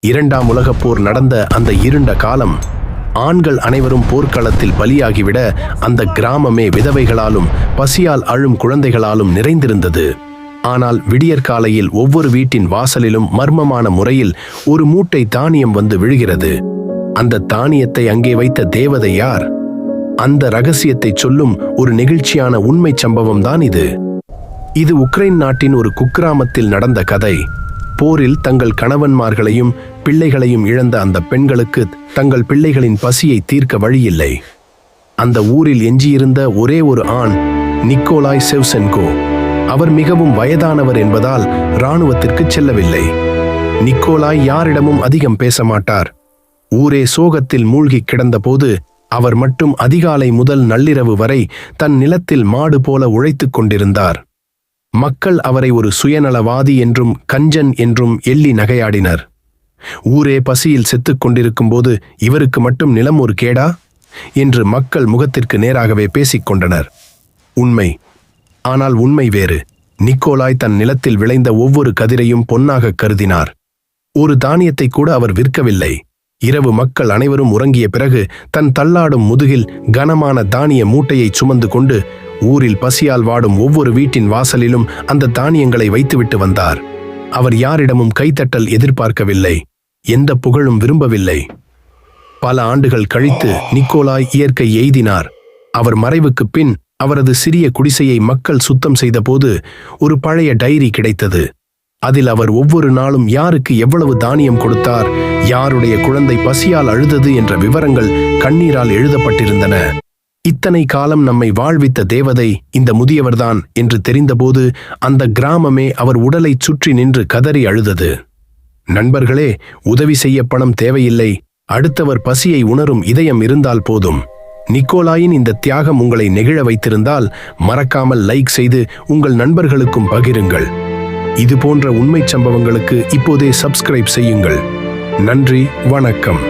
இரண்டாம் உலகப் போர் நடந்த அந்த இருண்ட காலம், ஆண்கள் அனைவரும் போர்க்களத்தில் பலியாகிவிட அந்த கிராமமே விதவைகளாலும் பசியால் அழும் குழந்தைகளாலும் நிறைந்திருந்தது. ஆனால் விடியற்காலையில் ஒவ்வொரு வீட்டின் வாசலிலும் மர்மமான முறையில் ஒரு மூட்டை தானியம் வந்து விழுகிறது. அந்த தானியத்தை அங்கே வைத்த தேவதை யார்? அந்த ரகசியத்தை சொல்லும் ஒரு நெகிழ்ச்சியான உண்மை சம்பவம் தான் இது. இது உக்ரைன் நாட்டின் ஒரு குக்கிராமத்தில் நடந்த கதை. போரில் தங்கள் கணவன்மார்களையும் பிள்ளைகளையும் இழந்த அந்த பெண்களுக்கு தங்கள் பிள்ளைகளின் பசியை தீர்க்க வழியில்லை. அந்த ஊரில் எஞ்சியிருந்த ஒரே ஒரு ஆண் நிக்கோலாய் செவ்சென்கோ. அவர் மிகவும் வயதானவர் என்பதால் இராணுவத்திற்கு செல்லவில்லை. நிக்கோலாய் யாரிடமும் அதிகம் பேச மாட்டார். ஊரே சோகத்தில் மூழ்கி கிடந்தபோது அவர் மட்டும் அதிகாலை முதல் நள்ளிரவு வரை தன் நிலத்தில் மாடு போல உழைத்துக் கொண்டிருந்தார். மக்கள் அவரை ஒரு சுயநலவாதி என்றும் கஞ்சன் என்றும் எள்ளி நகையாடினர். ஊரே பசியில் செத்துக் கொண்டிருக்கும் போது இவருக்கு மட்டும் நிலம் ஒரு கேடா என்று மக்கள் முகத்திற்கு நேராகவே பேசிக்கொண்டனர். உண்மை. ஆனால் உண்மை வேறு. நிக்கோலாய் தன் நிலத்தில் விளைந்த ஒவ்வொரு கதிரையும் பொன்னாக கருதினார். ஒரு தானியத்தை கூட அவர் விற்கவில்லை. இரவு மக்கள் அனைவரும் உறங்கிய பிறகு தன் தள்ளாடும் முதுகில் கனமான தானிய மூட்டையை சுமந்து கொண்டு ஊரில் பசியால் வாடும் ஒவ்வொரு வீட்டின் வாசலிலும் அந்த தானியங்களை வைத்துவிட்டு வந்தார். அவர் யாரிடமும் கைத்தட்டல் எதிர்பார்க்கவில்லை, எந்த புகழும் விரும்பவில்லை. பல ஆண்டுகள் கழித்து நிக்கோலாய் இயற்கை எய்தினார். அவர் மறைவுக்கு பின் அவரது சிறிய குடிசையை மக்கள் சுத்தம் செய்தபோது ஒரு பழைய டைரி கிடைத்தது. அதில் அவர் ஒவ்வொரு நாளும் யாருக்கு எவ்வளவு தானியம் கொடுத்தார், யாருடைய குழந்தை பசியால் அழுதது என்ற விவரங்கள் கண்ணீரால் எழுதப்பட்டிருந்தன. இத்தனை காலம் நம்மை வாழ்வித்த தேவதை இந்த முதியவர்தான் என்று தெரிந்தபோது அந்த கிராமமே அவர் உடலை சுற்றி நின்று கதறி அழுதது. நண்பர்களே, உதவி செய்ய பணம் தேவையில்லை, அடுத்தவர் பசியை உணரும் இதயம் இருந்தால் போதும். நிக்கோலாயின் இந்த தியாகம் உங்களை நெகிழ வைத்திருந்தால் மறக்காமல் லைக் செய்து உங்கள் நண்பர்களுக்கும் பகிருங்கள். இது போன்ற உண்மைச் சம்பவங்களுக்கு இப்போதே சப்ஸ்கிரைப் செய்யுங்கள். நன்றி, வணக்கம்.